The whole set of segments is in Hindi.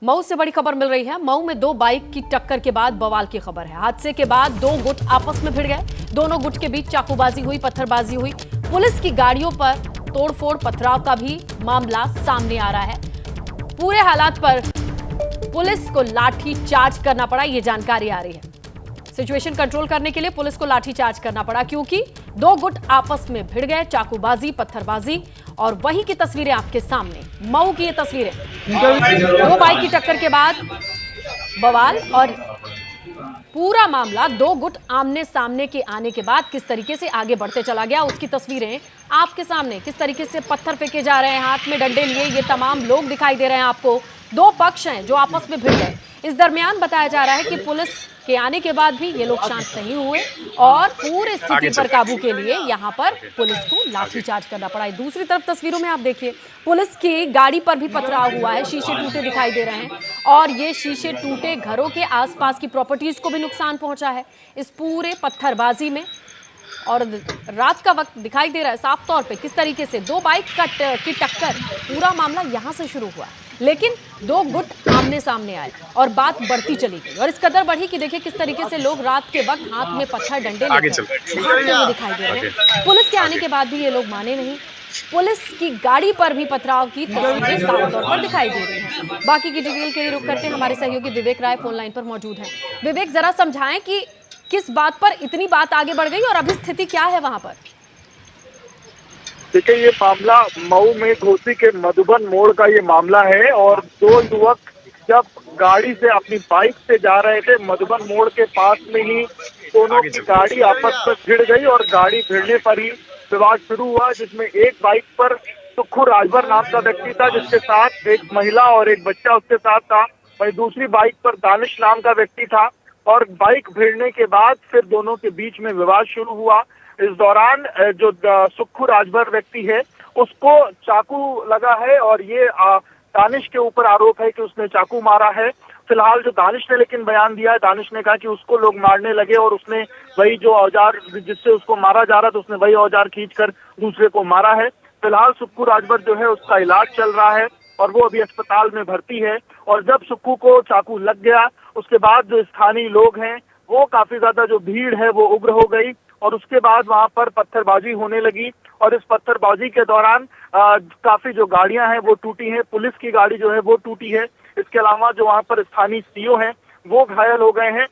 मऊ से बड़ी खबर मिल रही है। मऊ में दो बाइक की टक्कर के बाद बवाल की खबर है। हादसे के बाद दो गुट आपस में भिड़ गए। दोनों गुट के बीच चाकूबाजी हुई, पत्थरबाजी हुई। पुलिस की गाड़ियों पर तोड़फोड़, पथराव का भी मामला सामने आ रहा है। पूरे हालात पर पुलिस को लाठी चार्ज करना पड़ा, ये जानकारी आ रही है। सिचुएशन कंट्रोल करने के लिए पुलिस को लाठी चार्ज करना पड़ा क्योंकि दो गुट आपस में भिड़ गए। चाकूबाजी, पत्थरबाजी और वहीं की तस्वीरें आपके सामने, मऊ की ये तस्वीरें। दो बाइक की टक्कर के बाद बवाल और पूरा मामला दो गुट आमने सामने के आने के बाद किस तरीके से आगे बढ़ते चला गया, उसकी तस्वीरें आपके सामने। किस तरीके से पत्थर फेंके जा रहे हैं, हाथ में डंडे लिए ये तमाम लोग दिखाई दे रहे हैं आपको। दो पक्ष हैं जो आपस में भिड़ गए। इस दरमियान बताया जा रहा है कि पुलिस के आने के बाद भी ये लोग शांत नहीं हुए और पूरे स्थिति पर काबू के लिए यहां पर पुलिस को लाठीचार्ज करना पड़ा है। दूसरी तरफ तस्वीरों में आप देखिए, पुलिस की गाड़ी पर भी पथराव हुआ है। शीशे टूटे दिखाई दे रहे हैं और ये शीशे टूटे घरों के आसपास की प्रॉपर्टीज को भी नुकसान पहुंचा है इस पूरे पत्थरबाजी में। और रात का वक्त दिखाई दे रहा है साफ तौर पे किस तरीके से दो बाइक की टक्कर, पूरा मामला यहां से शुरू हुआ, लेकिन दो गुट आमने सामने आए और बात बढ़ती चली गई। और इस कदर बढ़ी कि देखिए किस तरीके से लोग रात के वक्त हाथ में पत्थर डंडे लेकर भागते हुए दिखाई दे रहे हैं। पुलिस के आने के बाद भी ये लोग माने नहीं। पुलिस की गाड़ी पर भी पथराव की तस्वीरें साफ तौर पर दिखाई दे रही हैं। बाकी की डिटेल के लिए रुक करते हैं, हमारे सहयोगी विवेक राय फोन लाइन पर मौजूद हैं। विवेक, जरा समझाएं कि किस बात पर इतनी बात आगे बढ़ गई और अभी स्थिति क्या है वहां पर? देखिए, ये मामला मऊ में घोसी के मधुबन मोड़ का ये मामला है और दो युवक जब गाड़ी से अपनी बाइक से जा रहे थे, मधुबन मोड़ के पास में ही दोनों की गाड़ी आपस में भिड़ गई और गाड़ी भिड़ने पर ही विवाद शुरू हुआ, जिसमें एक बाइक पर सुक्खू राजभर नाम का व्यक्ति था, जिसके साथ एक महिला और एक बच्चा उसके साथ था। वहीं दूसरी बाइक पर दानिश नाम का व्यक्ति था और बाइक भिड़ने के बाद फिर दोनों के बीच में विवाद शुरू हुआ। इस दौरान जो सुक्खू राजभर व्यक्ति है उसको चाकू लगा है और ये दानिश के ऊपर आरोप है कि उसने चाकू मारा है। फिलहाल जो दानिश ने लेकिन बयान दिया है, दानिश ने कहा कि उसको लोग मारने लगे और उसने वही जो औजार जिससे उसको मारा जा रहा था, उसने वही औजार खींचकर दूसरे को मारा है। फिलहाल सुक्खू राजभर जो है उसका इलाज चल रहा है और वो अभी अस्पताल में भर्ती है। और जब सुक्खू को चाकू लग गया उसके बाद जो स्थानीय लोग हैं वो काफी ज्यादा जो भीड़ है वो उग्र हो गई और उसके बाद वहां पर पत्थरबाजी होने लगी और इस पत्थरबाजी के दौरान काफी जो गाड़ियां हैं वो टूटी हैं। पुलिस की गाड़ी जो है वो टूटी है। इसके अलावा जो वहां पर स्थानीय सीओ हैं वो घायल हो गए हैं।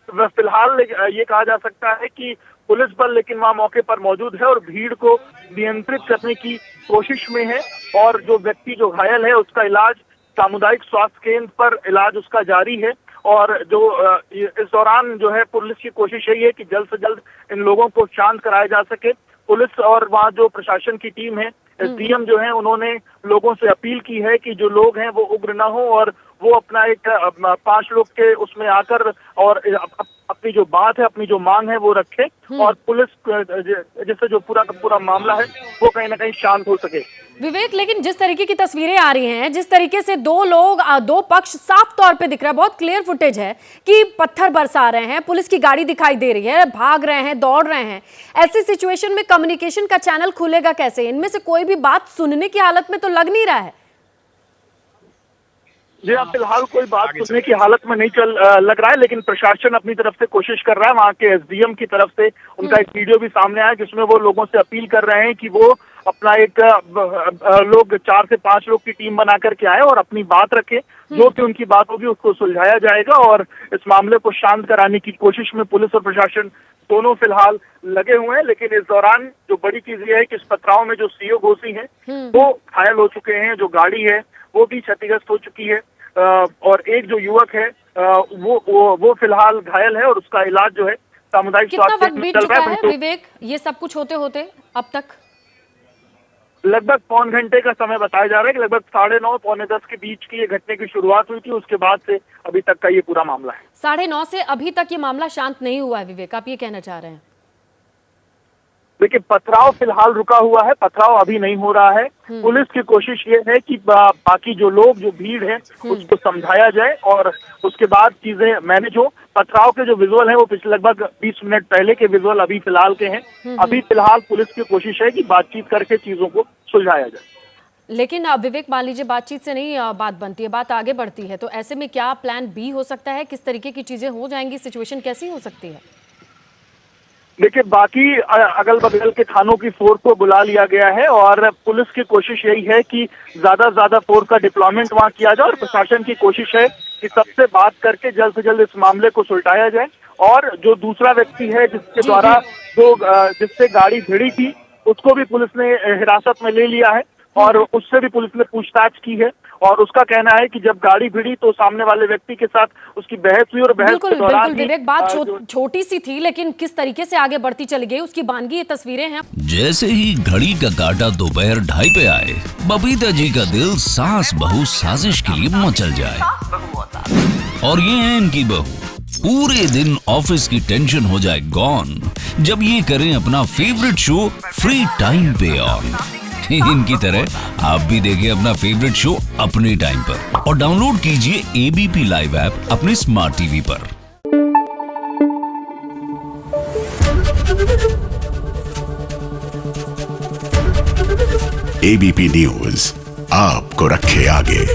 फिलहाल ये कहा जा सकता है कि पुलिस बल लेकिन वहां मौके पर मौजूद है और भीड़ को नियंत्रित करने की कोशिश में है और जो व्यक्ति जो घायल है उसका इलाज सामुदायिक स्वास्थ्य केंद्र पर इलाज उसका जारी है। और जो इस दौरान जो है पुलिस की कोशिश यही है कि जल्द से जल्द इन लोगों को शांत कराया जा सके। पुलिस और वहाँ जो प्रशासन की टीम है, एसडीएम जो है, उन्होंने लोगों से अपील की है कि जो लोग हैं वो उग्र न हो और वो अपना एक 5 लोग के उसमें आकर और अपनी जो बात है, अपनी जो मांग है वो रखे और पुलिस जिससे जो पूरा का पूरा मामला है वो कहीं ना कहीं शांत हो सके। विवेक, लेकिन जिस तरीके की तस्वीरें आ रही हैं, जिस तरीके से दो लोग, दो पक्ष साफ तौर पे दिख रहा है, बहुत क्लियर फुटेज है कि पत्थर बरसा रहे हैं, पुलिस की गाड़ी दिखाई दे रही है, भाग रहे हैं, दौड़ रहे हैं। ऐसी सिचुएशन में कम्युनिकेशन का चैनल खुलेगा कैसे? इनमें से कोई भी बात सुनने की हालत में तो लग नहीं रहा है। जी हाँ, फिलहाल कोई बात सुनने की हालत में नहीं लग रहा है, लेकिन प्रशासन अपनी तरफ से कोशिश कर रहा है। वहाँ के एसडीएम की तरफ से उनका एक वीडियो भी सामने आया जिसमें वो लोगों से अपील कर रहे हैं कि वो अपना एक लोग 4 से 5 लोग की टीम बना करके आए और अपनी बात रखे। जो कि उनकी बात होगी उसको सुलझाया जाएगा और इस मामले को शांत कराने की कोशिश में पुलिस और प्रशासन दोनों फिलहाल लगे हुए हैं। लेकिन इस दौरान जो बड़ी चीज ये है कि इस पथराव में जो सीओ घोसी हैं वो घायल हो चुके हैं, जो गाड़ी है वो भी क्षतिग्रस्त हो चुकी है और एक जो युवक है वो फिलहाल घायल है और उसका इलाज जो है सामुदायिक स्वास्थ्य केंद्र में चल रहा है। विवेक, ये सब कुछ होते होते अब तक लगभग पौन घंटे का समय बताया जा रहा है कि लगभग 9:30 पौने 10 के बीच की ये घटने की शुरुआत हुई थी। उसके बाद से अभी तक का ये पूरा मामला है। 9:30 से अभी तक ये मामला शांत नहीं हुआ है। विवेक, आप ये कहना चाह रहे हैं? देखिए, पथराव फिलहाल रुका हुआ है, पथराव अभी नहीं हो रहा है। पुलिस की कोशिश ये है कि बाकी जो लोग, जो भीड़ है उसको समझाया जाए और उसके बाद चीजें मैनेज हो। पथराव के जो विजुअल है वो पिछले लगभग 20 मिनट पहले के विजुअल अभी फिलहाल के हैं। अभी फिलहाल पुलिस की कोशिश है कि बातचीत करके चीजों को सुलझाया जाए। लेकिन विवेक, मान लीजिए बातचीत से नहीं बात बनती है, बात आगे बढ़ती है, तो ऐसे में क्या प्लान बी हो सकता है? किस तरीके की चीजें हो जाएंगी? सिचुएशन कैसी हो सकती है? देखिए, बाकी अगल बगल के थानों की फोर्स को बुला लिया गया है और पुलिस की कोशिश यही है कि ज्यादा से ज्यादा फोर्स का डिप्लॉयमेंट वहां किया जाए और प्रशासन की कोशिश है कि सबसे बात करके जल्द से जल्द इस मामले को सुलझाया जाए। और जो दूसरा व्यक्ति है जिसके द्वारा जिससे गाड़ी भिड़ी थी, उसको भी पुलिस ने हिरासत में ले लिया है और उससे भी पुलिस ने पूछताछ की है और उसका कहना है कि जब गाड़ी भिड़ी तो सामने वाले व्यक्ति के साथ उसकी बहस हुई और बहस बिल्कुल के दौरान बिल्कुल विवेक, बात छोटी सी थी लेकिन किस तरीके से आगे बढ़ती चली गई उसकी बानगी ये तस्वीरें हैं। जैसे ही घड़ी का काटा दोपहर 2:30 पे आए, बबीता जी का दिल सास बहू साजिश के लिए मचल जाए। और ये है इनकी बहू, पूरे दिन ऑफिस की टेंशन हो जाए गॉन जब ये करें अपना फेवरेट शो फ्री टाइम पे ऑन। इनकी तरह आप भी देखिए अपना फेवरेट शो अपने टाइम पर और डाउनलोड कीजिए एबीपी लाइव ऐप अपने स्मार्ट टीवी पर। एबीपी न्यूज आपको रखे आगे।